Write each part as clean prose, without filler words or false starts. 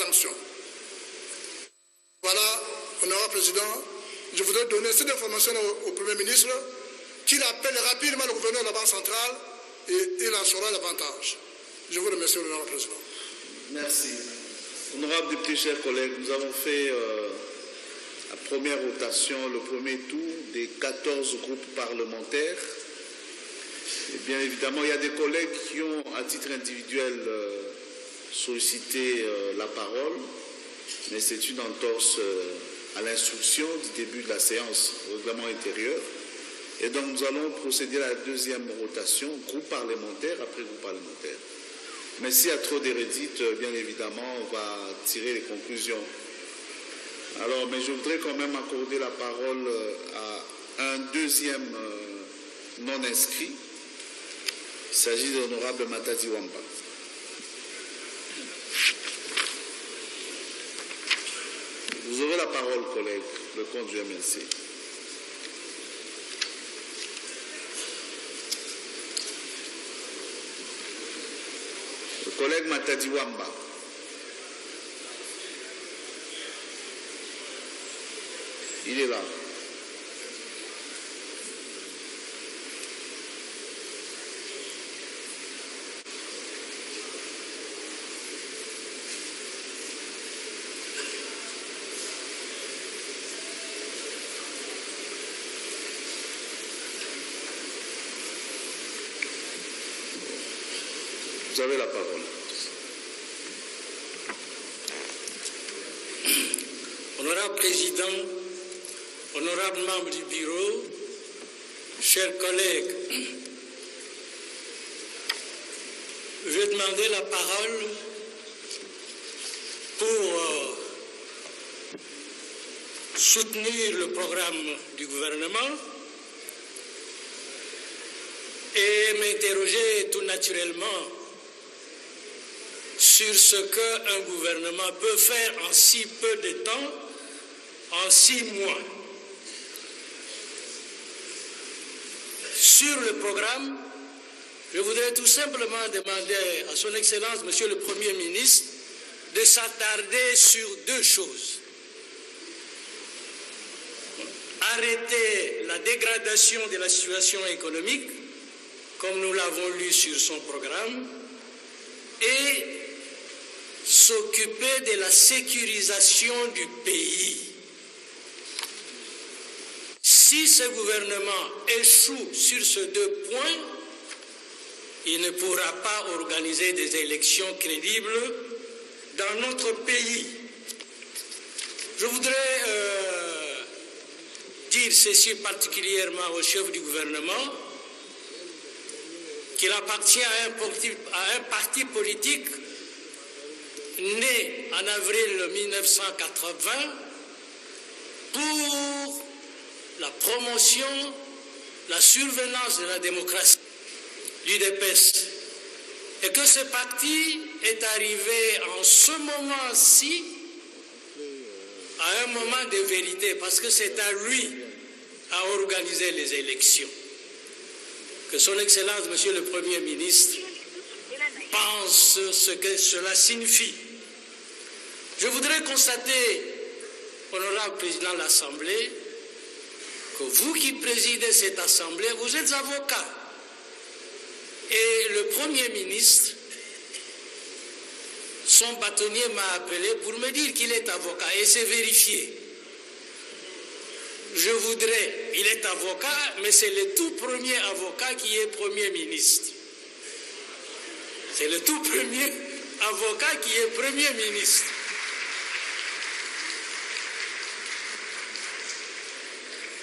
sanction. Voilà, honorable président, je voudrais donner cette information au Premier ministre, qu'il appelle rapidement le gouverneur de la Banque centrale et il en saura davantage. Je vous remercie, honorable président. Merci. Honorable député, chers collègues, nous avons fait la première rotation, le premier tour des 14 groupes parlementaires. Et bien évidemment, il y a des collègues qui ont, à titre individuel, sollicité la parole, mais c'est une entorse à l'instruction du début de la séance au règlement intérieur. Et donc nous allons procéder à la deuxième rotation, groupe parlementaire après groupe parlementaire. Mais s'il y a trop d'hérédites, bien évidemment, on va tirer les conclusions. Alors, mais je voudrais quand même accorder la parole à un deuxième non inscrit. Il s'agit de l'honorable Matadi Wamba. Vous aurez la parole, collègue, le compte du MLC. Le collègue Matadi Wamba. Il est là. Vous avez la parole. Honorable Président, honorables membres du Bureau, chers collègues, je vais demander la parole pour soutenir le programme du gouvernement et m'interroger tout naturellement sur ce qu'un gouvernement peut faire en si peu de temps, en 6 mois. Sur le programme, je voudrais tout simplement demander à son Excellence, Monsieur le Premier ministre, de s'attarder sur 2 choses. Arrêter la dégradation de la situation économique, comme nous l'avons lu sur son programme, et s'occuper de la sécurisation du pays. Si ce gouvernement échoue sur ces 2 points, il ne pourra pas organiser des élections crédibles dans notre pays. Je voudrais dire ceci particulièrement au chef du gouvernement, qu'il appartient à un parti politique né en avril 1980 pour la promotion, la survenance de la démocratie, l'UDPS, et que ce parti est arrivé en ce moment-ci à un moment de vérité, parce que c'est à lui à organiser les élections. Que son Excellence, Monsieur le Premier ministre, pense ce que cela signifie. Je voudrais constater, honorable Président de l'Assemblée, que vous qui présidez cette Assemblée, vous êtes avocat. Et le Premier ministre, son bâtonnier m'a appelé pour me dire qu'il est avocat, et c'est vérifié. Je voudrais, il est avocat, mais c'est le tout premier avocat qui est Premier ministre. C'est le tout premier avocat qui est Premier ministre.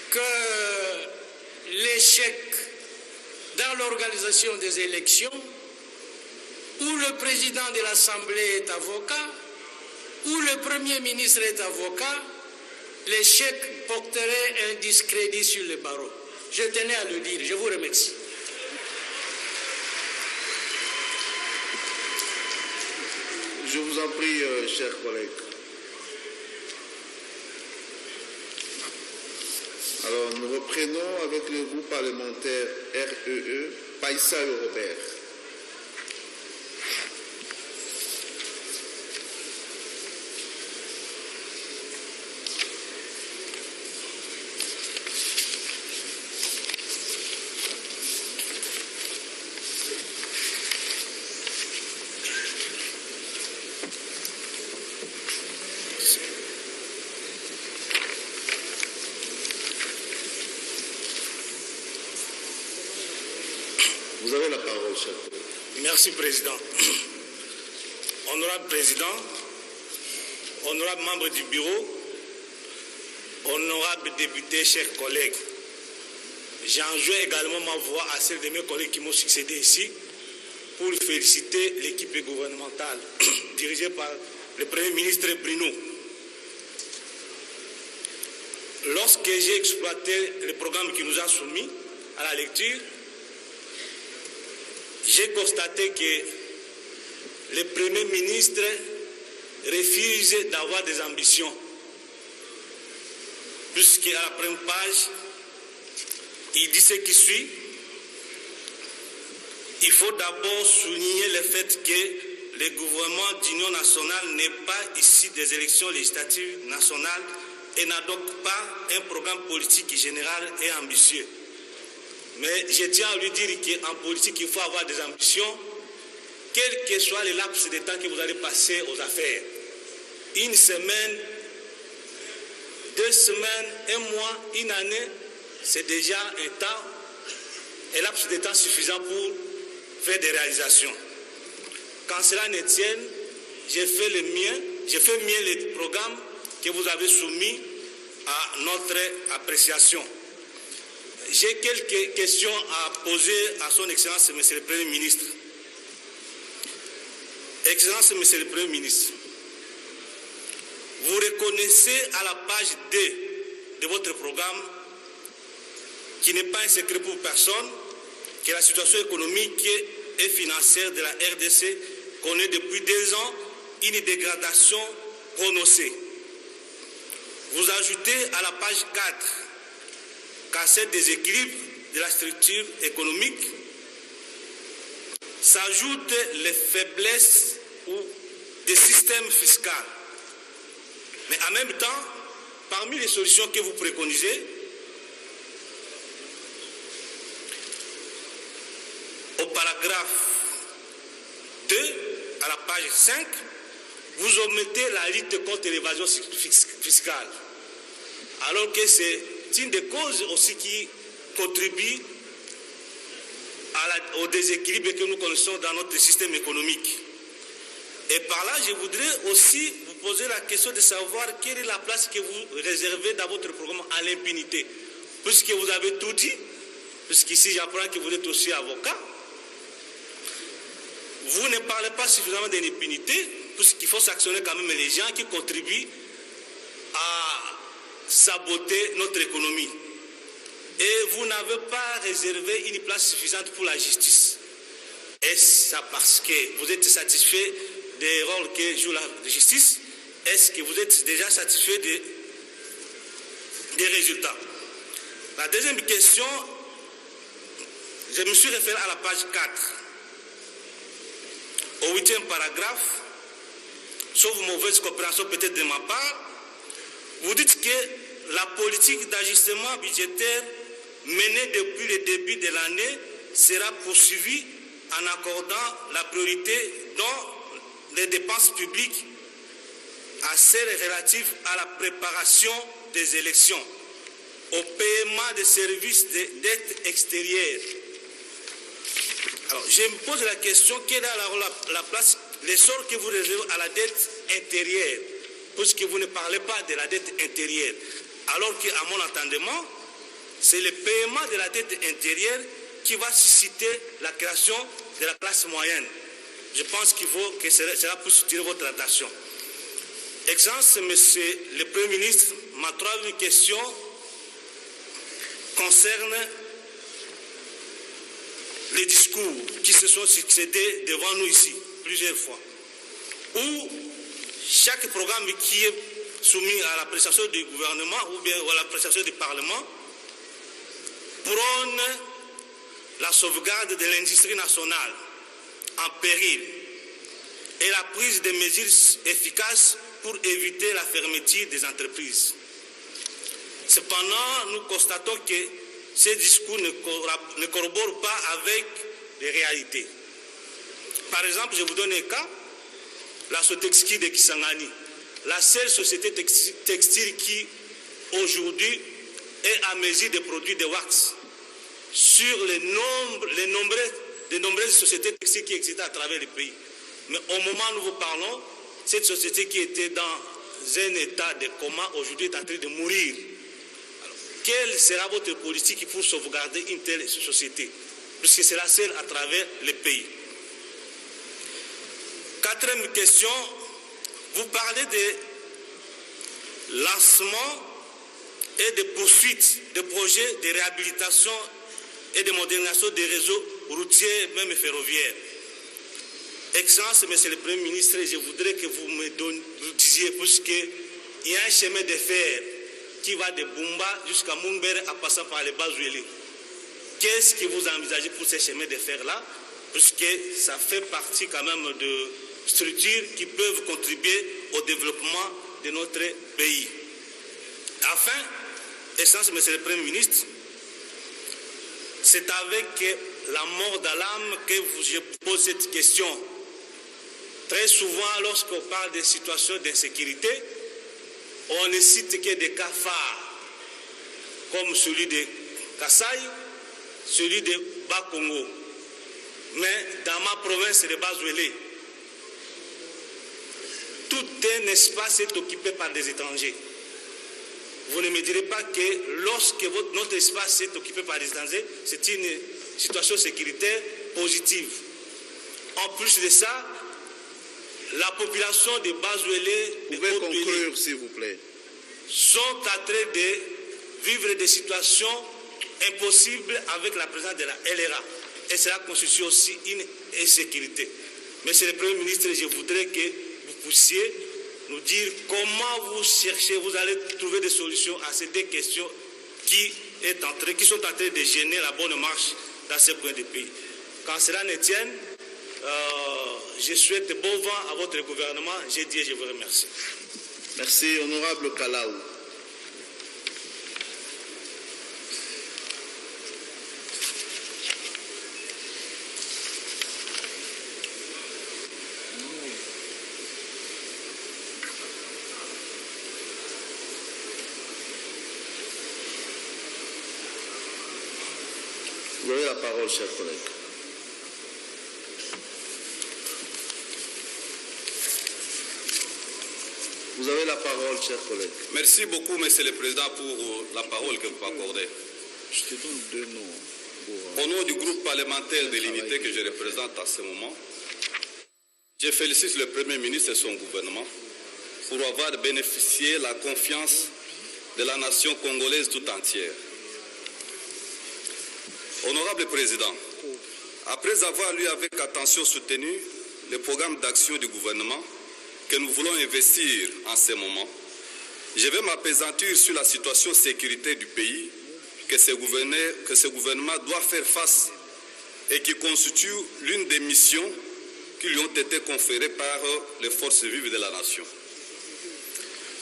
Que l'échec dans l'organisation des élections, où le président de l'Assemblée est avocat, où le Premier ministre est avocat, l'échec porterait un discrédit sur le barreau. Je tenais à le dire. Je vous remercie. Je vous en prie, chers collègues. Alors, nous reprenons avec le groupe parlementaire REE, Païssa et Robert. Merci, Président. Honorable Président, honorable membre du bureau, honorable député, chers collègues, j'enjoins également ma voix à celle de mes collègues qui m'ont succédé ici pour féliciter l'équipe gouvernementale dirigée par le Premier ministre Bruno. Lorsque j'ai exploité le programme qui nous a soumis à la lecture, j'ai constaté que le Premier ministre refuse d'avoir des ambitions. Puisqu'à la première page, il dit ce qui suit. Il faut d'abord souligner le fait que le gouvernement d'union nationale n'est pas issu des élections législatives nationales et n'a donc pas un programme politique général et ambitieux. Mais je tiens à lui dire qu'en politique, il faut avoir des ambitions, quel que soit le laps de temps que vous allez passer aux affaires. Une semaine, 2 semaines, 1 mois, 1 année, c'est déjà un laps de temps suffisant pour faire des réalisations. Quand cela ne tienne, j'ai fait le mien, j'ai fait mien les programmes que vous avez soumis à notre appréciation. J'ai quelques questions à poser à son Excellence, Monsieur le Premier ministre. Excellence, Monsieur le Premier ministre, vous reconnaissez à la page 2 de votre programme, qui n'est pas un secret pour personne, que la situation économique et financière de la RDC connaît depuis 2 ans une dégradation prononcée. Vous ajoutez à la page 4 qu'à ce déséquilibre de la structure économique s'ajoutent les faiblesses des systèmes fiscaux. Mais en même temps, parmi les solutions que vous préconisez, au paragraphe 2, à la page 5, vous omettez la lutte contre l'évasion fiscale. Alors que c'est une des causes aussi qui contribue au déséquilibre que nous connaissons dans notre système économique. Et par là, je voudrais aussi vous poser la question de savoir quelle est la place que vous réservez dans votre programme à l'impunité. Puisque vous avez tout dit, puisqu'ici j'apprends que vous êtes aussi avocat, vous ne parlez pas suffisamment de l'impunité, puisqu'il faut sanctionner quand même les gens qui contribuent à saboter notre économie. Et vous n'avez pas réservé une place suffisante pour la justice. Est-ce ça parce que vous êtes satisfait des rôles que joue la justice? Est-ce que vous êtes déjà satisfait des résultats? La deuxième question, je me suis référé à la page 4. Au 8e paragraphe, sauf mauvaise compréhension peut-être de ma part, vous dites que la politique d'ajustement budgétaire menée depuis le début de l'année sera poursuivie en accordant la priorité dans les dépenses publiques à celles relatives à la préparation des élections, au paiement des services de dette extérieure. Alors, je me pose la question, quelle est alors la place, l'essor que vous réservez à la dette intérieure, puisque vous ne parlez pas de la dette intérieure, alors qu'à mon entendement, c'est le paiement de la dette intérieure qui va susciter la création de la classe moyenne. Je pense qu'il faut que cela puisse soutenir votre attention. Excellence, Monsieur le Premier ministre, ma troisième question concerne les discours qui se sont succédés devant nous ici, plusieurs fois, où chaque programme qui est soumis à l'appréciation du gouvernement ou bien à l'appréciation du Parlement prône la sauvegarde de l'industrie nationale en péril et la prise de mesures efficaces pour éviter la fermeture des entreprises. Cependant, nous constatons que ces discours ne corroborent pas avec les réalités. Par exemple, je vous donne un cas, la Sotexki de Kisangani, la seule société textile qui, aujourd'hui, est à mesure de produire des wax sur les nombreux de nombreuses sociétés textiles qui existaient à travers le pays. Mais au moment où nous vous parlons, cette société qui était dans un état de coma, aujourd'hui est en train de mourir. Alors, quelle sera votre politique pour sauvegarder une telle société? Puisque c'est la seule à travers le pays. Quatrième question, vous parlez de lancement et de poursuite de projets de réhabilitation et de modernisation des réseaux routiers, même ferroviaires. Excellence, Monsieur le Premier ministre, je voudrais que vous me disiez, puisqu'il y a un chemin de fer qui va de Bumba jusqu'à Mumbere en passant par les Bazueli. Qu'est-ce que vous envisagez pour ces chemins de fer-là? Puisque ça fait partie quand même de structures qui peuvent contribuer au développement de notre pays. Enfin, Excellence, Monsieur le Premier ministre, c'est avec la mort d'alarme que je vous pose cette question. Très souvent, lorsqu'on parle des situations d'insécurité, on ne cite que des cas phares, comme celui de Kasaï, celui de Bas-Congo. Mais dans ma province de Bazuélé, tout un espace est occupé par des étrangers. Vous ne me direz pas que lorsque notre espace est occupé par des étrangers, c'est une situation sécuritaire positive. En plus de ça, la population de Bazuélé, vous pouvez conclure, s'il vous plaît, sont en train de vivre des situations impossibles avec la présence de la LRA. Et cela constitue aussi une insécurité. Monsieur le Premier ministre, je voudrais que vous puissiez nous dire comment vous cherchez, vous allez trouver des solutions à ces deux questions qui sont en train de gêner la bonne marche dans ce coin du pays. Quand cela ne tienne, je souhaite bon vent à votre gouvernement. J'ai dit et je vous remercie. Merci, honorable Kalaou. Vous avez la parole, chers collègues. Vous avez la parole, chers collègues. Merci beaucoup, Monsieur le Président, pour la parole que vous m'accordez. Je te donne deux noms. Au nom du groupe parlementaire de l'unité que je représente à ce moment, je félicite le Premier ministre et son gouvernement pour avoir bénéficié la confiance de la nation congolaise tout entière. Honorable Président, après avoir lu avec attention soutenu le programme d'action du gouvernement que nous voulons investir en ce moment, je vais m'appesantir sur la situation sécuritaire du pays que ce gouvernement doit faire face et qui constitue l'une des missions qui lui ont été conférées par les forces vives de la nation.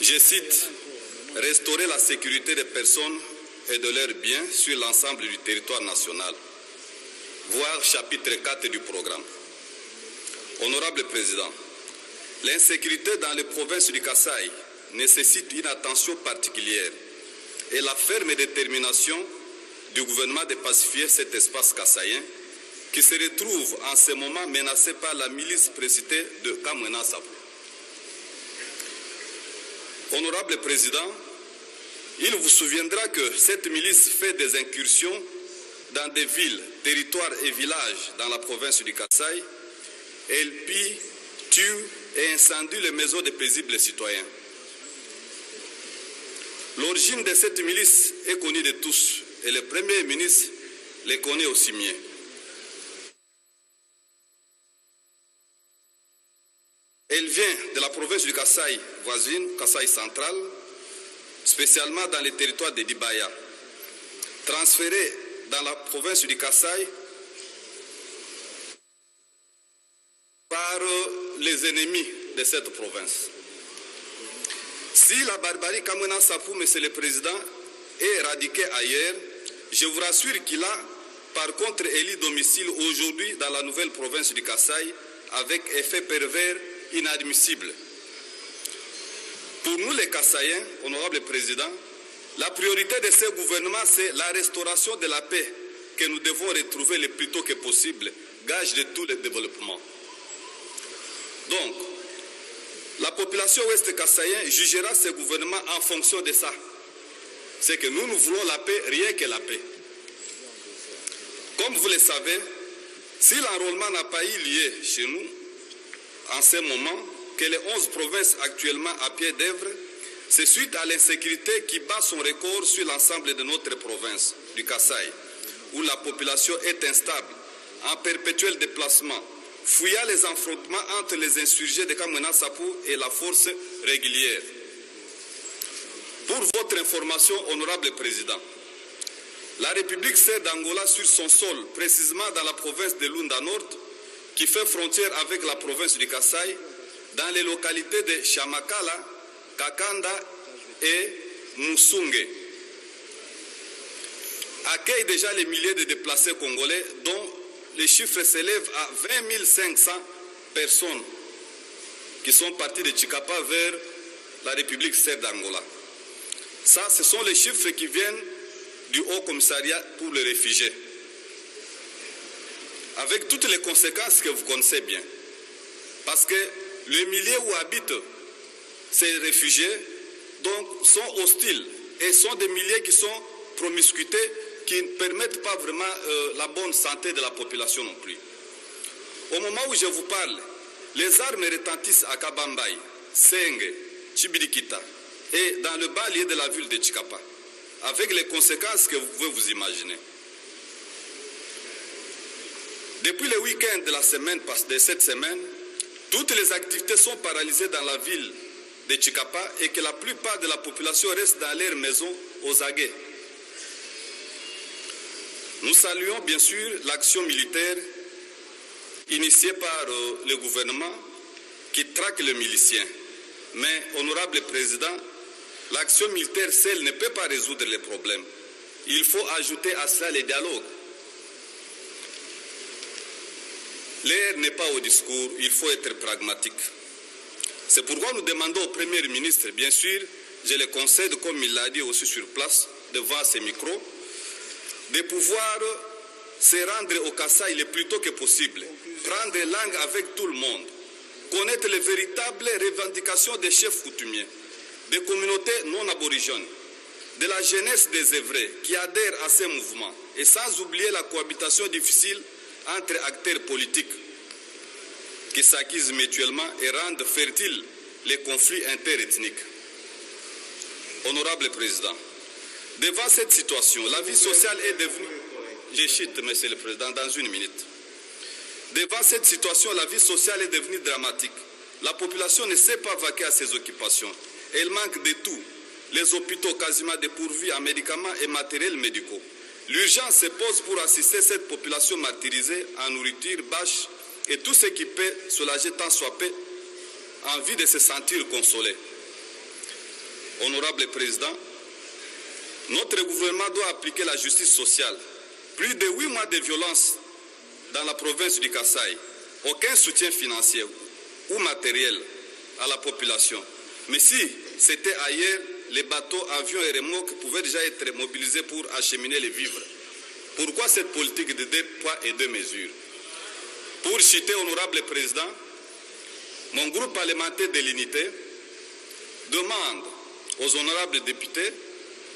Je cite, « Restaurer la sécurité des personnes et de leurs biens sur l'ensemble du territoire national », voir chapitre 4 du programme. Honorable Président, l'insécurité dans les provinces du Kasaï nécessite une attention particulière et la ferme détermination du gouvernement de pacifier cet espace kassaïen qui se retrouve en ce moment menacé par la milice précitée de Kamwena Sapu. Honorable Président, il vous souviendra que cette milice fait des incursions dans des villes, territoires et villages dans la province du Kasaï. Elle pille, tue et incendie les maisons des paisibles citoyens. L'origine de cette milice est connue de tous et le Premier ministre les connaît aussi mieux. Elle vient de la province du Kasaï voisine, Kasaï central, spécialement dans les territoires de Dibaya. Transférée dans la province du Kasaï par les ennemis de cette province. Si la barbarie Kamwena Sapu, Monsieur le Président, est éradiquée ailleurs, je vous rassure qu'il a par contre élu domicile aujourd'hui dans la nouvelle province du Kasaï avec effet pervers inadmissible. Pour nous les Kassaïens, honorable Président, la priorité de ce gouvernement, c'est la restauration de la paix que nous devons retrouver le plus tôt que possible gage de tout le développement. Donc, la population ouest kassaïenne jugera ce gouvernement en fonction de ça. C'est que nous voulons la paix, rien que la paix. Comme vous le savez, si l'enrôlement n'a pas eu lieu chez nous, en ce moment, que les 11 provinces actuellement à pied d'œuvre, c'est suite à l'insécurité qui bat son record sur l'ensemble de notre province, du Kasaï, où la population est instable, en perpétuel déplacement, fouillant les affrontements entre les insurgés de Kamwena Sapou et la force régulière. Pour votre information, honorable président, la République sert d'Angola sur son sol, précisément dans la province de Lunda Nord, qui fait frontière avec la province du Kasaï, dans les localités de Chamakala, Kakanda et Musunge. Accueille déjà les milliers de déplacés congolais, dont les chiffres s'élèvent à 20 500 personnes qui sont parties de Chikapa vers la République serbe d'Angola. Ça, ce sont les chiffres qui viennent du Haut Commissariat pour les réfugiés. Avec toutes les conséquences que vous connaissez bien. Parce que les milliers où habitent ces réfugiés donc, sont hostiles et sont des milliers qui sont promiscuités, qui ne permettent pas vraiment la bonne santé de la population non plus. Au moment où je vous parle, les armes retentissent à Kabambaï, Senge, Chibirikita et dans le bas-lieu de la ville de Chikapa, avec les conséquences que vous pouvez vous imaginer. Depuis le week-end de cette semaine, toutes les activités sont paralysées dans la ville de Chikapa et que la plupart de la population reste dans leurs maisons aux aguets. Nous saluons bien sûr l'action militaire initiée par le gouvernement qui traque les miliciens. Mais, honorable président, l'action militaire seule ne peut pas résoudre les problèmes. Il faut ajouter à cela les dialogues. L'air n'est pas au discours, il faut être pragmatique. C'est pourquoi nous demandons au Premier ministre, bien sûr, je le concède comme il l'a dit aussi sur place, devant ces micros, de pouvoir se rendre au Kasaï le plus tôt que possible, prendre langue avec tout le monde, connaître les véritables revendications des chefs coutumiers, des communautés non aborigènes, de la jeunesse des œuvrés qui adhèrent à ces mouvements, et sans oublier la cohabitation difficile entre acteurs politiques qui s'acquisent mutuellement et rendent fertiles les conflits interethniques. Honorable Président, devant cette situation, la vie sociale est devenue... Je chute, Monsieur le Président, dans une minute. Devant cette situation, la vie sociale est devenue dramatique. La population ne sait pas vaquer à ses occupations. Elle manque de tout. Les hôpitaux quasiment dépourvus en médicaments et matériels médicaux. L'urgence se pose pour assister cette population martyrisée en nourriture, bâche et tout ce qui peut soulager tant soit peu, envie de se sentir consolé. Honorable Président, notre gouvernement doit appliquer la justice sociale. Plus de 8 mois de violence dans la province du Kasaï, aucun soutien financier ou matériel à la population. Mais si c'était ailleurs, les bateaux, avions et remorques pouvaient déjà être mobilisés pour acheminer les vivres. Pourquoi cette politique de 2 poids et 2 mesures? Pour citer, honorable président, mon groupe parlementaire de l'unité demande aux honorables députés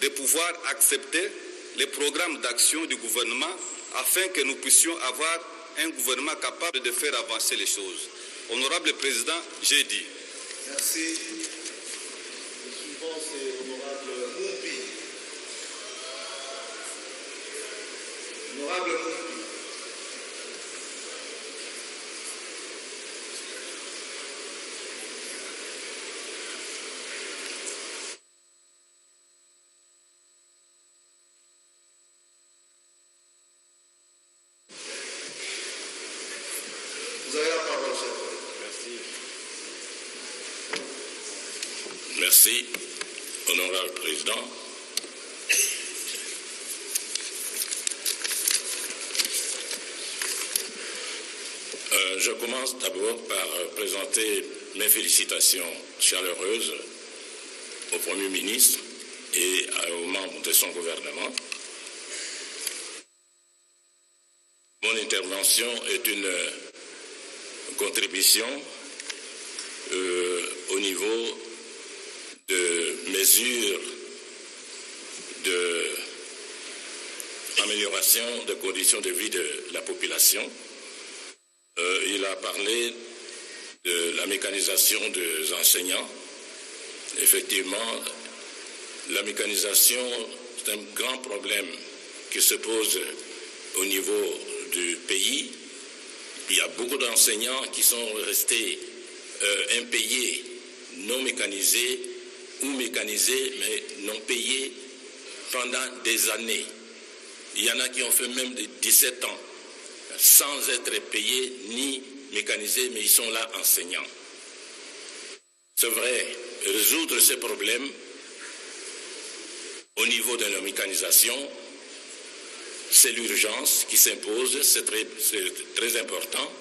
de pouvoir accepter les programmes d'action du gouvernement afin que nous puissions avoir un gouvernement capable de faire avancer les choses. Honorable président, j'ai dit. Merci. Le suivant, c'est honorable Moumpi. Honorable Moumpi. Vous avez la parole, cher collègue. Merci. Merci, honorable président. Je commence d'abord par présenter mes félicitations chaleureuses au Premier ministre et aux membres de son gouvernement Mon intervention est une contribution au niveau de mesures d'amélioration des conditions de vie de la population. Il a parlé de la mécanisation des enseignants. Effectivement, la mécanisation, c'est un grand problème qui se pose au niveau du pays. Il y a beaucoup d'enseignants qui sont restés impayés, non mécanisés ou mécanisés, mais non payés pendant des années. Il y en a qui ont fait même de 17 ans sans être payés ni mécanisés, mais ils sont là enseignants. C'est vrai, résoudre ces problèmes au niveau de la mécanisation, c'est l'urgence qui s'impose, c'est très important,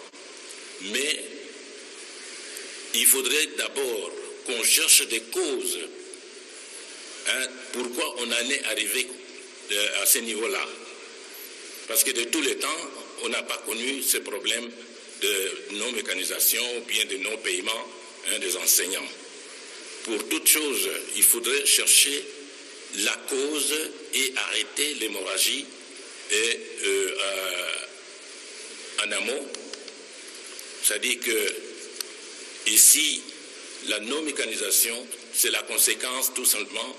mais il faudrait d'abord qu'on cherche des causes. Pourquoi on en est arrivé à ce niveau-là? Parce que de tous les temps, on n'a pas connu ce problème de non-mécanisation ou bien de non-paiement des enseignants. Pour toute chose, il faudrait chercher la cause et arrêter l'hémorragie en amont. C'est-à-dire que ici, la non-mécanisation, c'est la conséquence tout simplement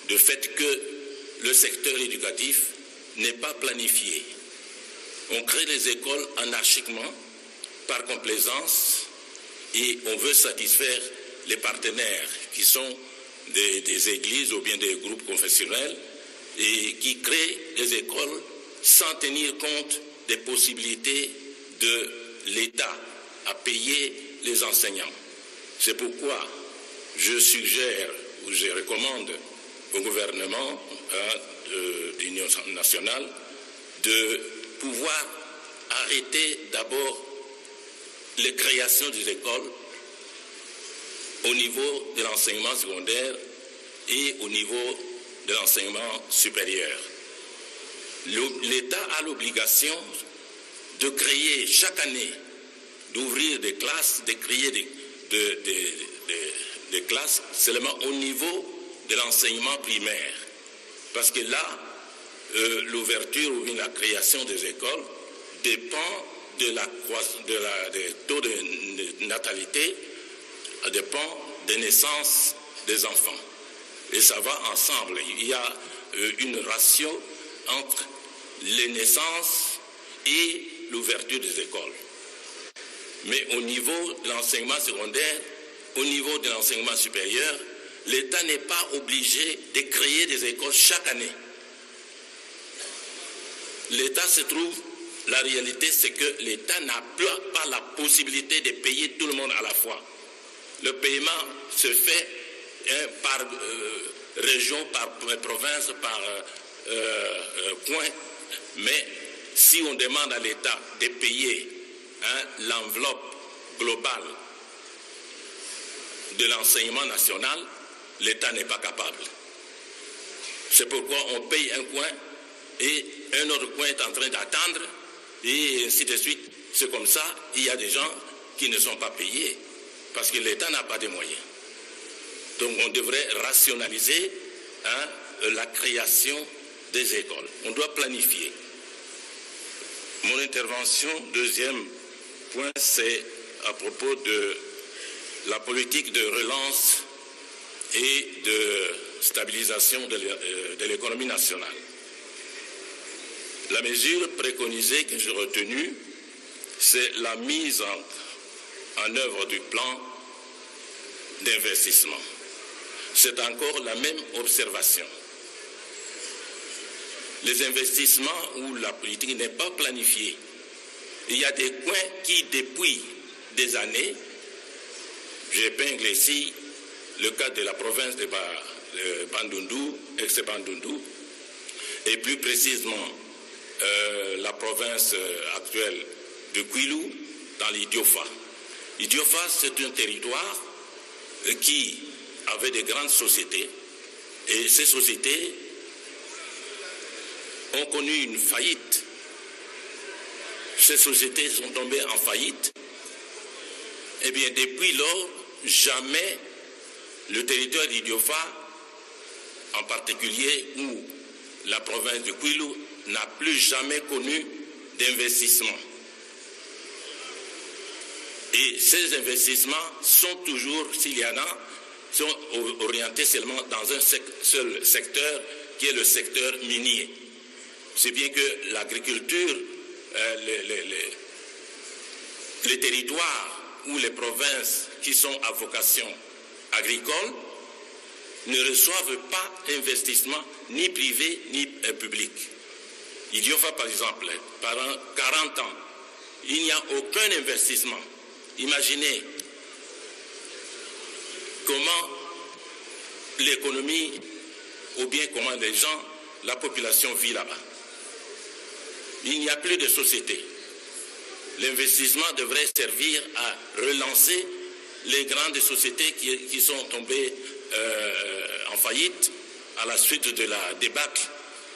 du fait que le secteur éducatif n'est pas planifié. On crée les écoles anarchiquement, par complaisance, et on veut satisfaire les partenaires qui sont des églises ou bien des groupes confessionnels et qui créent des écoles sans tenir compte des possibilités de l'État à payer les enseignants. C'est pourquoi je suggère ou je recommande au gouvernement de l'Union nationale de pouvoir arrêter d'abord les créations des écoles au niveau de l'enseignement secondaire et au niveau de l'enseignement supérieur. L'État a l'obligation de créer chaque année, d'ouvrir des classes, de créer des classes seulement au niveau de l'enseignement primaire. Parce que là, l'ouverture ou bien la création des écoles dépend des taux de natalité, dépend des naissances des enfants. Et ça va ensemble. Il y a une ratio entre les naissances et l'ouverture des écoles. Mais au niveau de l'enseignement secondaire, au niveau de l'enseignement supérieur, l'État n'est pas obligé de créer des écoles chaque année. L'État se trouve, la réalité c'est que l'État n'a pas la possibilité de payer tout le monde à la fois. Le paiement se fait par région, par province, par coin. Mais si on demande à l'État de payer l'enveloppe globale de l'enseignement national, l'État n'est pas capable. C'est pourquoi on paye un coin et un autre coin est en train d'attendre et ainsi de suite. C'est comme ça, il y a des gens qui ne sont pas payés parce que l'État n'a pas de moyens. Donc on devrait rationaliser la création des écoles. On doit planifier. Mon intervention, deuxième point, c'est à propos de la politique de relance et de stabilisation de l'économie nationale. La mesure préconisée que j'ai retenue, c'est la mise en œuvre du plan d'investissement. C'est encore la même observation. Les investissements où la politique n'est pas planifiée, il y a des coins qui, depuis des années, j'épingle ici le cas de la province de Bandundu, ex-Bandundu, et plus précisément la province actuelle de Kwilu, dans l'Idiofa. L'Idiofa, c'est un territoire qui avait de grandes sociétés, et ces sociétés ont connu une faillite ces sociétés sont tombées en faillite, eh bien, depuis lors, jamais le territoire d'Idiofa, en particulier, ou la province de Kwilu, n'a plus jamais connu d'investissement. Et ces investissements sont toujours, s'il y en a, sont orientés seulement dans un seul secteur, qui est le secteur minier. C'est bien que l'agriculture, les territoires ou les provinces qui sont à vocation agricole ne reçoivent pas d'investissement ni privé ni public. Idiofa, par exemple, pendant 40 ans, il n'y a aucun investissement. Imaginez comment l'économie, ou bien comment les gens, la population vit là-bas. Il n'y a plus de société. L'investissement devrait servir à relancer les grandes sociétés qui sont tombées en faillite à la suite de la débâcle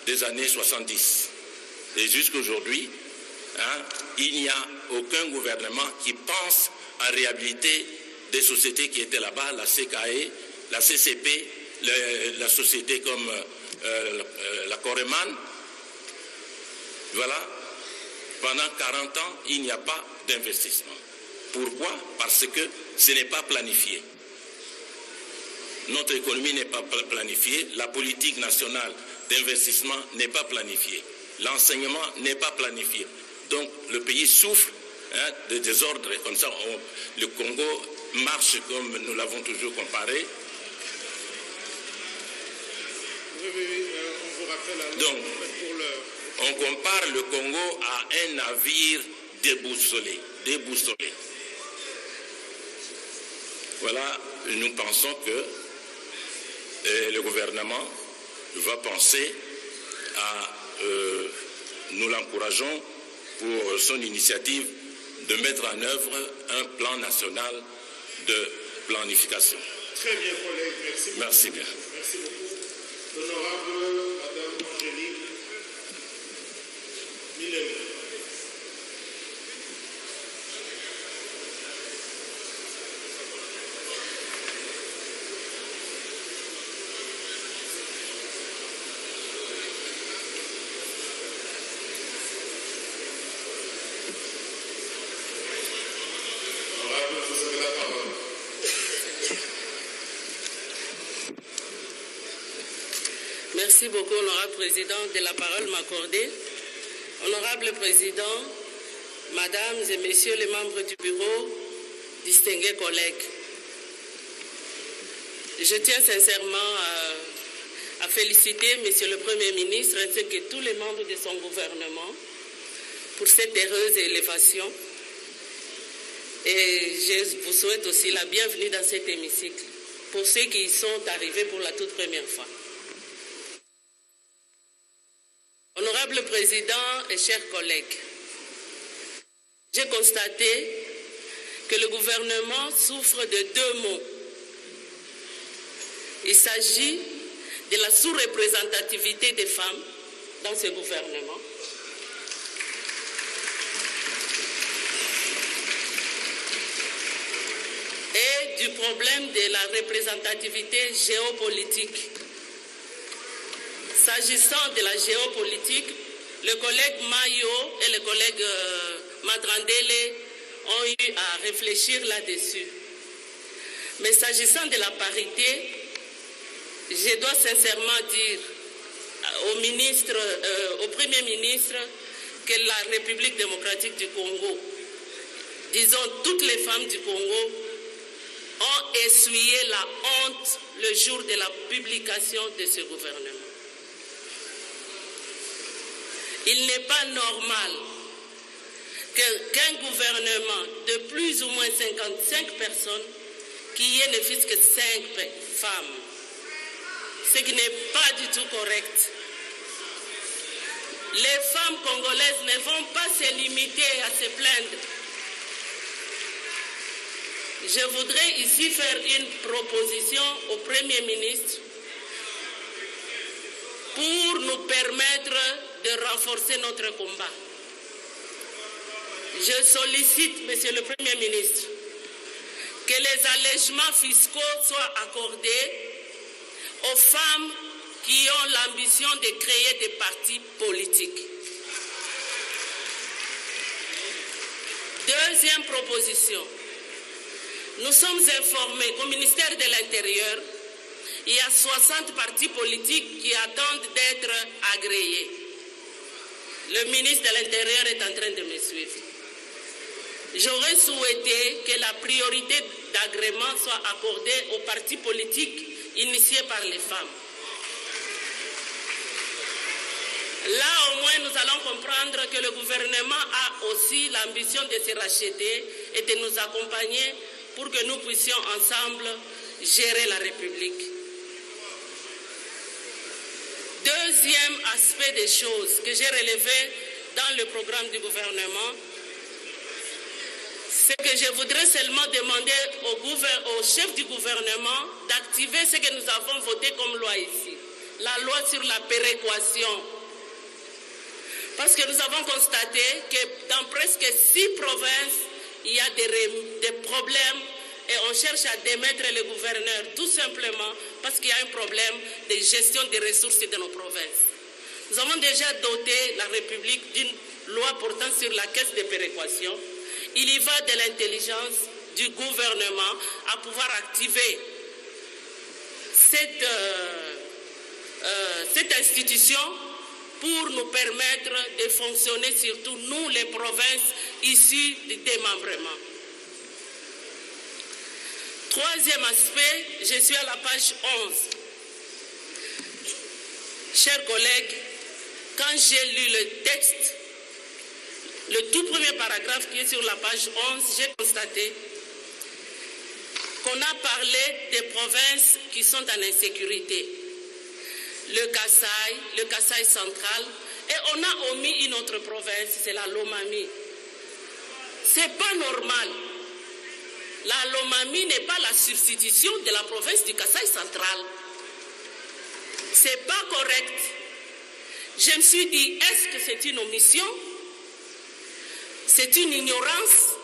des années 70. Et jusqu'aujourd'hui, il n'y a aucun gouvernement qui pense à réhabiliter des sociétés qui étaient là-bas, la CKE, la CCP, la société comme la Coreman. Voilà. Pendant 40 ans, il n'y a pas d'investissement. Pourquoi? Parce que ce n'est pas planifié. Notre économie n'est pas planifiée, la politique nationale d'investissement n'est pas planifiée, l'enseignement n'est pas planifié. Donc le pays souffre de désordre. Comme ça, le Congo marche comme nous l'avons toujours comparé. On vous rappelle donc, on compare le Congo à un navire déboussolé. Voilà, nous pensons que le gouvernement va penser à... nous l'encourageons pour son initiative de mettre en œuvre un plan national de planification. Très bien, collègue. Merci beaucoup. Merci bien. Merci beaucoup. L'honorable Madame Angélique Millet. Merci beaucoup, honorable président, de la parole m'accorder. Honorable président, mesdames et messieurs les membres du bureau, distingués collègues, je tiens sincèrement à féliciter monsieur le Premier ministre ainsi que tous les membres de son gouvernement pour cette heureuse élévation. Et je vous souhaite aussi la bienvenue dans cet hémicycle pour ceux qui y sont arrivés pour la toute première fois. Honorable Président et chers collègues, j'ai constaté que le gouvernement souffre de deux maux. Il s'agit de la sous-représentativité des femmes dans ce gouvernement et du problème de la représentativité géopolitique. S'agissant de la géopolitique, le collègue Mayo et le collègue Madrandele ont eu à réfléchir là-dessus. Mais s'agissant de la parité, je dois sincèrement dire au Premier ministre que la République démocratique du Congo, disons toutes les femmes du Congo, ont essuyé la honte le jour de la publication de ce gouvernement. Il n'est pas normal qu'un gouvernement de plus ou moins 55 personnes, qui ait ne fût-ce que 5 femmes, ce qui n'est pas du tout correct. Les femmes congolaises ne vont pas se limiter à se plaindre. Je voudrais ici faire une proposition au Premier ministre pour nous permettre de renforcer notre combat. Je sollicite, Monsieur le Premier ministre, que les allègements fiscaux soient accordés aux femmes qui ont l'ambition de créer des partis politiques. Deuxième proposition. Nous sommes informés qu'au ministère de l'Intérieur, il y a 60 partis politiques qui attendent d'être agréés. Le ministre de l'Intérieur est en train de me suivre. J'aurais souhaité que la priorité d'agrément soit accordée aux partis politiques initiés par les femmes. Là, au moins, nous allons comprendre que le gouvernement a aussi l'ambition de se racheter et de nous accompagner pour que nous puissions ensemble gérer la République. Deuxième aspect des choses que j'ai relevé dans le programme du gouvernement, c'est que je voudrais seulement demander au chef du gouvernement d'activer ce que nous avons voté comme loi ici, la loi sur la péréquation. Parce que nous avons constaté que dans presque 6 provinces, il y a des problèmes et on cherche à démettre le gouverneur tout simplement parce qu'il y a un problème de gestion des ressources de nos provinces. Nous avons déjà doté la République d'une loi portant sur la caisse de péréquation. Il y va de l'intelligence du gouvernement à pouvoir activer cette institution pour nous permettre de fonctionner, surtout nous, les provinces issues du démembrement. Troisième aspect, je suis à la page 11. Chers collègues, quand j'ai lu le texte, le tout premier paragraphe qui est sur la page 11, j'ai constaté qu'on a parlé des provinces qui sont en insécurité. Le Kasaï central, et on a omis une autre province, c'est la Lomami. C'est pas normal. La Lomami n'est pas la substitution de la province du Kasaï central. C'est pas correct. Je me suis dit, est-ce que c'est une omission? C'est une ignorance?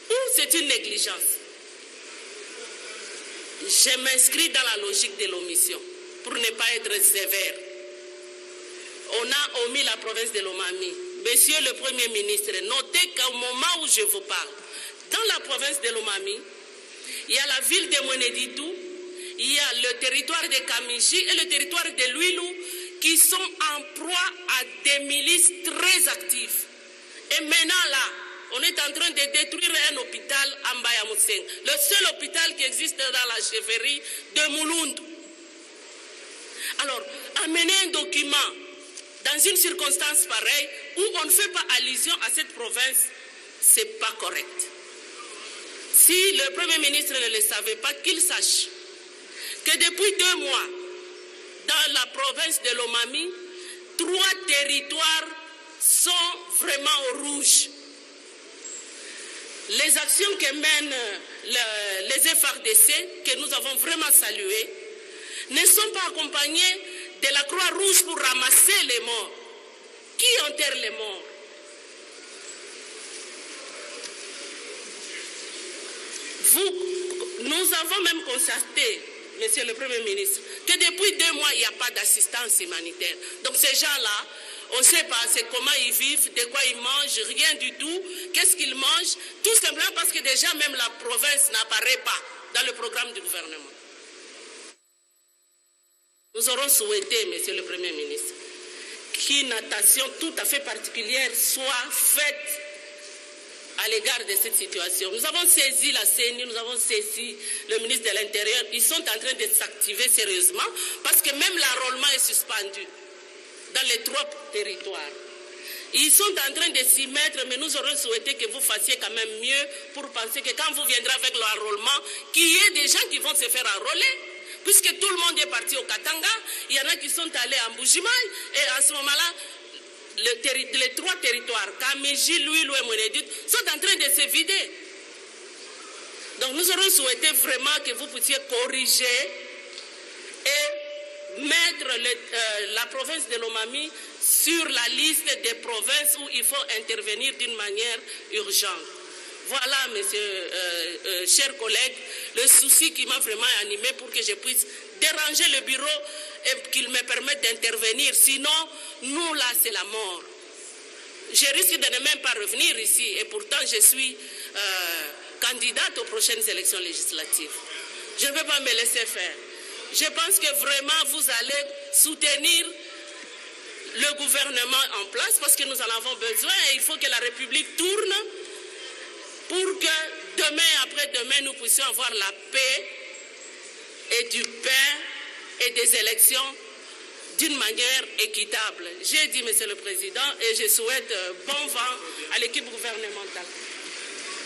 Ou c'est une négligence? Je m'inscris dans la logique de l'omission, pour ne pas être sévère. On a omis la province de Lomami. Monsieur le Premier ministre, notez qu'au moment où je vous parle, dans la province de Lomami, il y a la ville de Mweneditou, il y a le territoire de Kamiji et le territoire de Luilou qui sont en proie à des milices très actives. Et maintenant là, on est en train de détruire un hôpital à Mbayamousseng, le seul hôpital qui existe dans la chefferie de Mouloundou. Alors, amener un document dans une circonstance pareille où on ne fait pas allusion à cette province, c'est pas correct. Si le Premier ministre ne le savait pas, qu'il sache que depuis 2 mois, dans la province de Lomami, 3 territoires sont vraiment au rouge. Les actions que mènent les FARDC, que nous avons vraiment saluées, ne sont pas accompagnées de la Croix-Rouge pour ramasser les morts. Qui enterre les morts? Nous avons même constaté, Monsieur le Premier ministre, que depuis 2 mois, il n'y a pas d'assistance humanitaire. Donc ces gens-là, on ne sait pas comment ils vivent, de quoi ils mangent, rien du tout. Qu'est-ce qu'ils mangent? Tout simplement parce que déjà même la province n'apparaît pas dans le programme du gouvernement. Nous aurons souhaité, Monsieur le Premier ministre, qu'une attention tout à fait particulière soit faite à l'égard de cette situation. Nous avons saisi la CENI, nous avons saisi le ministre de l'Intérieur. Ils sont en train de s'activer sérieusement parce que même l'enrôlement est suspendu dans les 3 territoires. Ils sont en train de s'y mettre, mais nous aurons souhaité que vous fassiez quand même mieux pour penser que quand vous viendrez avec l'enrôlement, qu'il y ait des gens qui vont se faire enrôler. Puisque tout le monde est parti au Katanga, il y en a qui sont allés à Mbujimaï, et à ce moment-là, les 3 territoires, Kamiji, Luilou et Mweneditou, sont en train de se vider. Donc nous aurons souhaité vraiment que vous puissiez corriger et mettre la province de Lomami sur la liste des provinces où il faut intervenir d'une manière urgente. Voilà, chers collègues, le souci qui m'a vraiment animé pour que je puisse déranger le bureau et qu'il me permette d'intervenir. Sinon, nous là, c'est la mort. Je risque de ne même pas revenir ici et pourtant je suis candidate aux prochaines élections législatives. Je ne peux pas me laisser faire. Je pense que vraiment vous allez soutenir le gouvernement en place parce que nous en avons besoin et il faut que la République tourne pour que demain, après-demain, nous puissions avoir la paix et du pain et des élections d'une manière équitable. J'ai dit, Monsieur le Président, et je souhaite bon vent à l'équipe gouvernementale.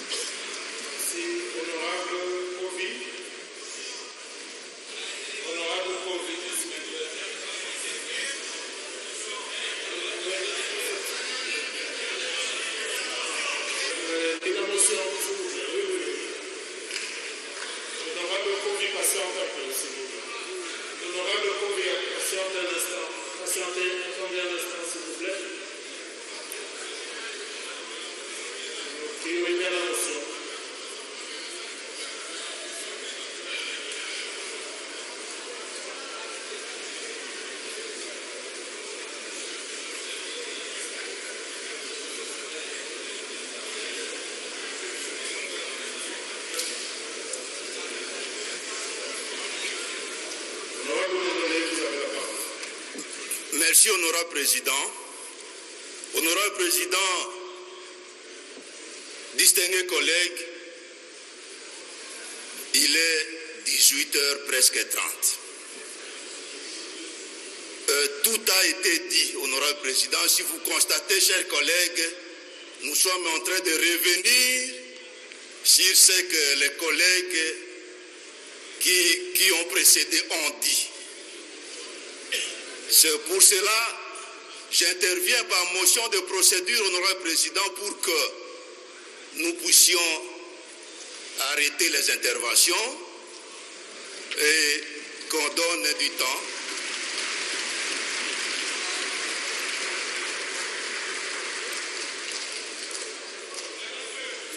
Merci, honorable Kovi. Honorable Kovi. La motion, s'il vous plaît. Oui. Honorable Kovi, patiente un peu, s'il vous plaît. Honorable Kovi, patiente un instant. Patientez un instant, s'il vous plaît. Qui remet la motion. Merci, honorable président. Honorable président, distingués collègues, il est 18h presque 30. Tout a été dit, honorable président. Si vous constatez, chers collègues, nous sommes en train de revenir sur ce que les collègues qui ont précédé ont dit. C'est pour cela j'interviens par motion de procédure, honorable président, pour que nous puissions arrêter les interventions et qu'on donne du temps.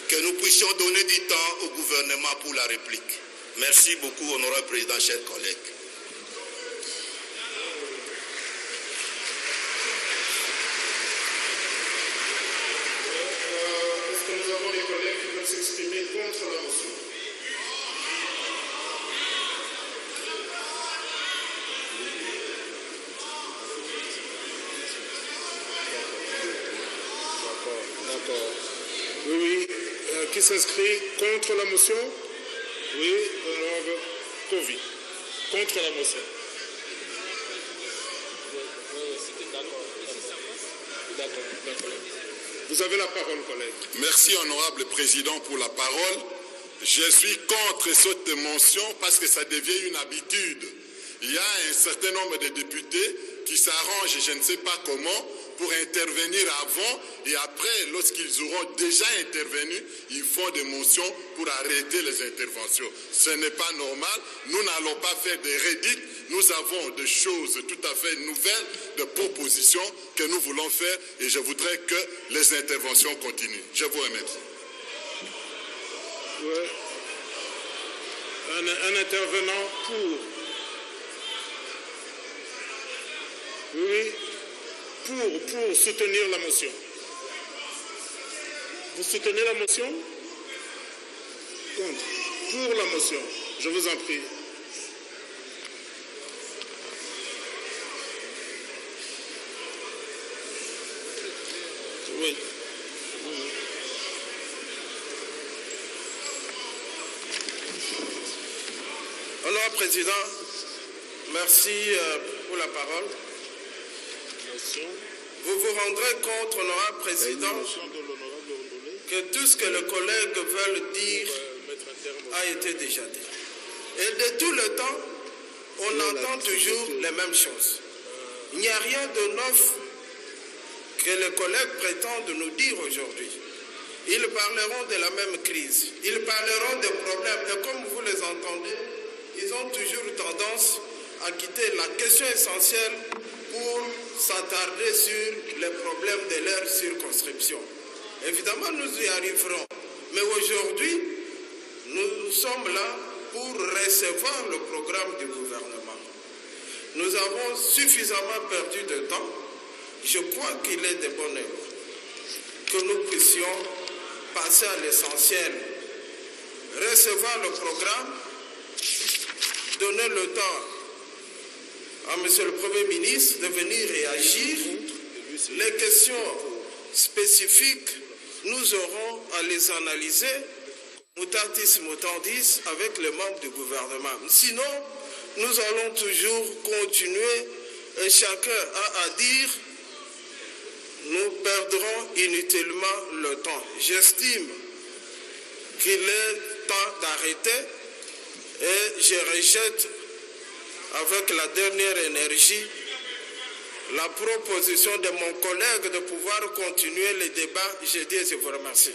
Que nous puissions donner du temps au gouvernement pour la réplique. Merci beaucoup, honorable président, chers collègues. S'exprimer contre la motion. D'accord. Oui. Qui s'inscrit contre la motion? Oui, honorable Kovi. Contre la motion. D'accord. Vous avez la parole, collègue. Merci, honorable président, pour la parole. Je suis contre cette motion parce que ça devient une habitude. Il y a un certain nombre de députés qui s'arrangent, je ne sais pas comment, pour intervenir avant et après, lorsqu'ils auront déjà intervenu, ils font des motions pour arrêter les interventions. Ce n'est pas normal. Nous n'allons pas faire des rédits. Nous avons des choses tout à fait nouvelles, des propositions que nous voulons faire et je voudrais que les interventions continuent. Je vous remercie. Ouais. Un intervenant pour. Oui. Pour soutenir la motion. Vous soutenez la motion? Contre. Pour la motion. Je vous en prie. Oui. Honorable président, merci pour la parole. Vous vous rendrez compte, honorable président, que tout ce que les collègues veulent dire a été déjà dit. Et de tout le temps, on entend toujours les mêmes choses. Il n'y a rien de neuf que les collègues prétendent nous dire aujourd'hui. Ils parleront de la même crise, ils parleront des problèmes, et comme vous les entendez, ils ont toujours tendance à quitter la question essentielle pour s'attarder sur les problèmes de leur circonscription. Évidemment, nous y arriverons. Mais aujourd'hui, nous sommes là pour recevoir le programme du gouvernement. Nous avons suffisamment perdu de temps. Je crois qu'il est de bonne heure que nous puissions passer à l'essentiel, recevoir le programme, donner le temps à M. le Premier ministre de venir réagir. Les questions spécifiques, nous aurons à les analyser mutatis mutandis avec les membres du gouvernement. Sinon, nous allons toujours continuer et chacun a à dire, nous perdrons inutilement le temps. J'estime qu'il est temps d'arrêter et je rejette avec la dernière énergie la proposition de mon collègue de pouvoir continuer les débats. Je dis et je vous remercie.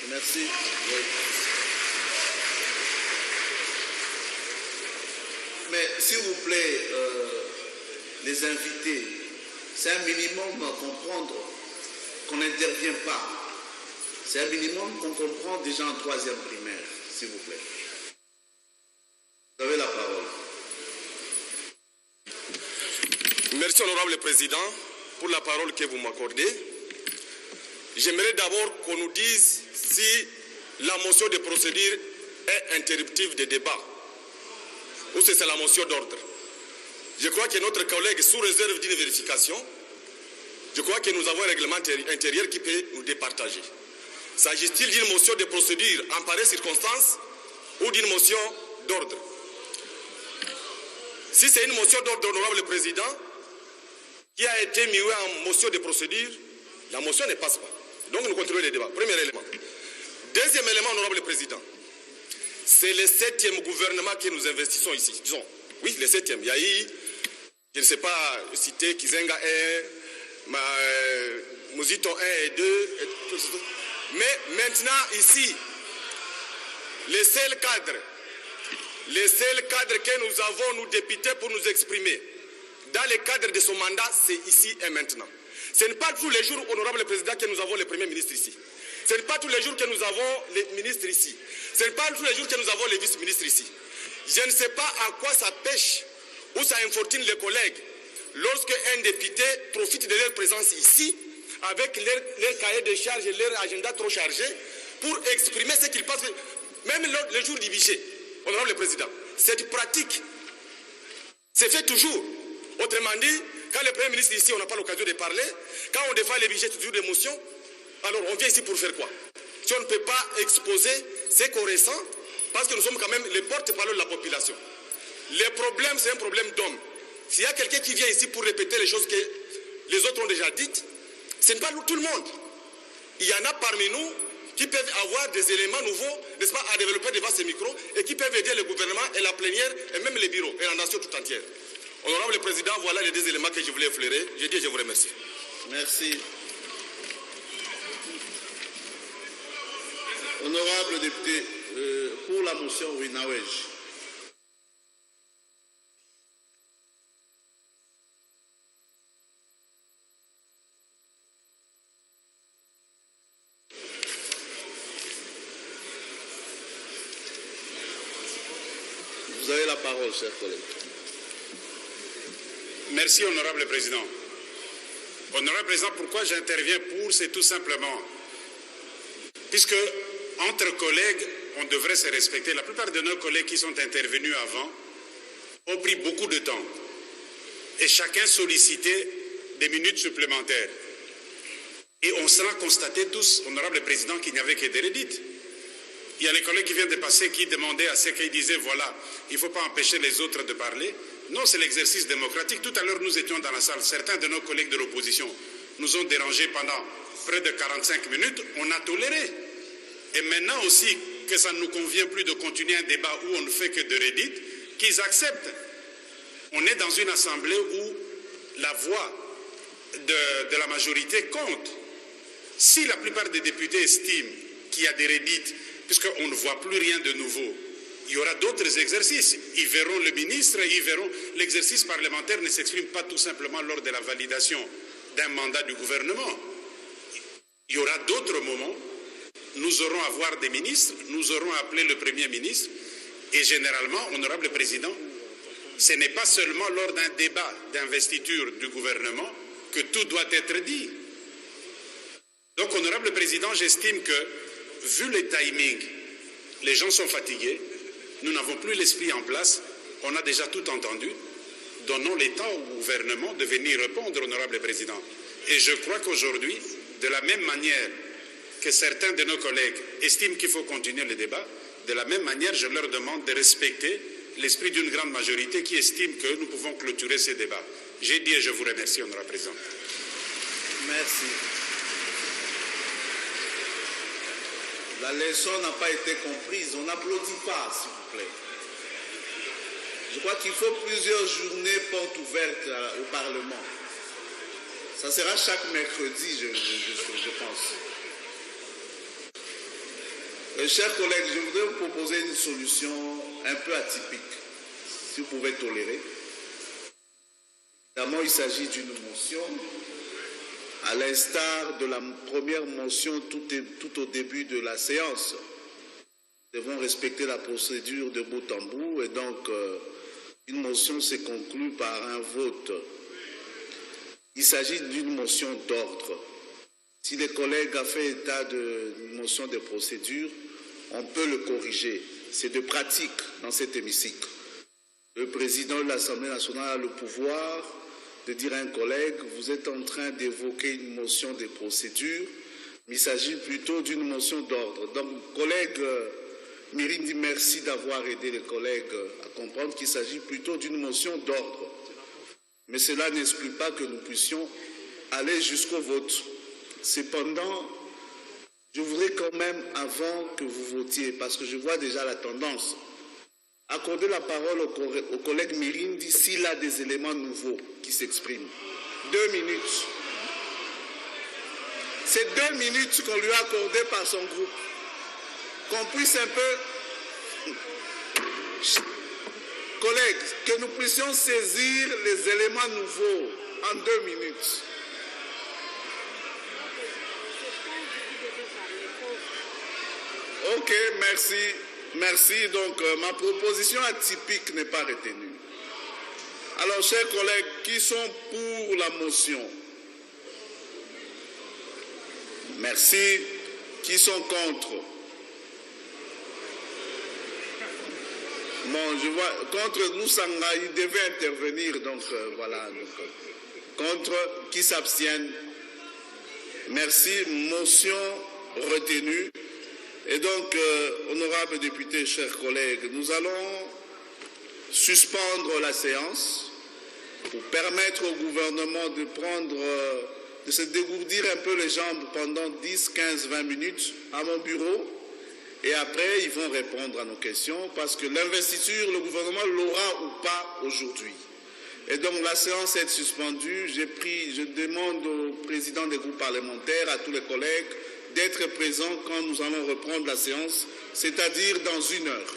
Merci. Mais s'il vous plaît, les invités, c'est un minimum à comprendre qu'on n'intervient pas. C'est un minimum qu'on comprend déjà en 3e primaire, s'il vous plaît. Vous avez la parole. Merci, honorable président, pour la parole que vous m'accordez. J'aimerais d'abord qu'on nous dise si la motion de procédure est interruptive des débats ou si c'est la motion d'ordre. Je crois que notre collègue, sous réserve d'une vérification, je crois que nous avons un règlement intérieur qui peut nous départager. S'agit-il d'une motion de procédure en pareille circonstance ou d'une motion d'ordre? Si c'est une motion d'ordre, honorable président, qui a été muée en motion de procédure, la motion ne passe pas. Donc nous continuons les débats. Premier élément. Deuxième élément, honorable président, c'est le 7e gouvernement que nous investissons ici. Disons, oui, le 7e. Il y a eu, je ne sais pas citer, Kizenga 1, Muzito 1 et 2, mais maintenant ici, les seuls cadres que nous avons, nous députés, pour nous exprimer, dans le cadre de son mandat, c'est ici et maintenant. Ce n'est pas tous les jours, honorable président, que nous avons le Premier ministre ici. Ce n'est pas tous les jours que nous avons les ministres ici. Ce n'est pas tous les jours que nous avons les vice-ministres ici. Je ne sais pas à quoi ça pêche ou ça infortune les collègues lorsque un député profite de leur présence ici avec leur cahier de charge et leur agenda trop chargé pour exprimer ce qu'ils pensent, même le jour du budget, honorable président. Cette pratique se fait toujours. Autrement dit, quand le Premier ministre est ici, on n'a pas l'occasion de parler. Quand on défend les budgets, toujours des motions. Alors on vient ici pour faire quoi? Si on ne peut pas exposer ce qu'on ressent, parce que nous sommes quand même les porte-parole de la population. Le problème, c'est un problème d'homme. S'il y a quelqu'un qui vient ici pour répéter les choses que les autres ont déjà dites, ce n'est pas tout le monde. Il y en a parmi nous qui peuvent avoir des éléments nouveaux, n'est-ce pas, à développer devant ces micros et qui peuvent aider le gouvernement et la plénière et même les bureaux et la nation tout entière. Honorable président, voilà les 2 éléments que je voulais effleurer. Je dis et je vous remercie. Merci. Honorable député, pour la motion, oui, Nawej. Vous avez la parole, chers collègues. Merci, honorable président. Honorable président, pourquoi j'interviens pour, c'est tout simplement, puisque entre collègues, on devrait se respecter. La plupart de nos collègues qui sont intervenus avant ont pris beaucoup de temps et chacun sollicitait des minutes supplémentaires. Et on sera constaté tous, honorable président, qu'il n'y avait que des redites. Il y a les collègues qui viennent de passer qui demandaient à ceux qui disaient, voilà, il ne faut pas empêcher les autres de parler. Non, c'est l'exercice démocratique. Tout à l'heure, nous étions dans la salle. Certains de nos collègues de l'opposition nous ont dérangés pendant près de 45 minutes. On a toléré. Et maintenant aussi que ça ne nous convient plus de continuer un débat où on ne fait que de redites, qu'ils acceptent. On est dans une assemblée où la voix de la majorité compte. Si la plupart des députés estiment qu'il y a des redites, puisqu'on ne voit plus rien de nouveau, il y aura d'autres exercices. Ils verront le ministre, ils verront... L'exercice parlementaire ne s'exprime pas tout simplement lors de la validation d'un mandat du gouvernement. Il y aura d'autres moments. Nous aurons à voir des ministres, nous aurons à appeler le Premier ministre. Et généralement, honorable président, ce n'est pas seulement lors d'un débat d'investiture du gouvernement que tout doit être dit. Donc, honorable président, j'estime que, vu les timings, les gens sont fatigués, nous n'avons plus l'esprit en place, on a déjà tout entendu. Donnons le temps au gouvernement de venir répondre, honorable président. Et je crois qu'aujourd'hui, de la même manière que certains de nos collègues estiment qu'il faut continuer le débat, de la même manière, je leur demande de respecter l'esprit d'une grande majorité qui estime que nous pouvons clôturer ces débats. J'ai dit et je vous remercie, honorable président. Merci. La leçon n'a pas été comprise. On n'applaudit pas, s'il vous plaît. Je crois qu'il faut plusieurs journées portes ouvertes au Parlement. Ça sera chaque mercredi, je pense. Chers collègues, je voudrais vous proposer une solution un peu atypique, si vous pouvez tolérer. Évidemment, il s'agit d'une motion, à l'instar de la première motion tout au début de la séance. Nous devons respecter la procédure de bout en bout et donc une motion se conclut par un vote. Il s'agit d'une motion d'ordre. Si les collègues ont fait état d'une motion de procédure, on peut le corriger. C'est de pratique dans cet hémicycle. Le président de l'Assemblée nationale a le pouvoir de dire à un collègue, vous êtes en train d'évoquer une motion de procédure, mais il s'agit plutôt d'une motion d'ordre. Donc, collègue Mirindi, merci d'avoir aidé les collègues à comprendre qu'il s'agit plutôt d'une motion d'ordre. Mais cela n'exclut pas que nous puissions aller jusqu'au vote. Cependant, je voudrais quand même, avant que vous votiez, parce que je vois déjà la tendance, accorder la parole au collègue Mirindi s'il a des éléments nouveaux qui s'expriment. 2 minutes. C'est 2 minutes qu'on lui a accordées par son groupe. Qu'on puisse un peu... Collègues, que nous puissions saisir les éléments nouveaux en 2 minutes. Ok, merci. Merci. Donc, ma proposition atypique n'est pas retenue. Alors, chers collègues, qui sont pour la motion? Merci. Qui sont contre? Bon, je vois, contre Moussanga, il devait intervenir, donc voilà. Contre, qui s'abstiennent? Merci. Motion retenue. Et donc, honorables députés, chers collègues, nous allons suspendre la séance pour permettre au gouvernement de se dégourdir un peu les jambes pendant 10, 15, 20 minutes à mon bureau. Et après, ils vont répondre à nos questions parce que l'investiture, le gouvernement l'aura ou pas aujourd'hui. Et donc, la séance est suspendue. Je demande au président des groupes parlementaires, à tous les collègues, d'être présents quand nous allons reprendre la séance, c'est-à-dire dans 1 heure.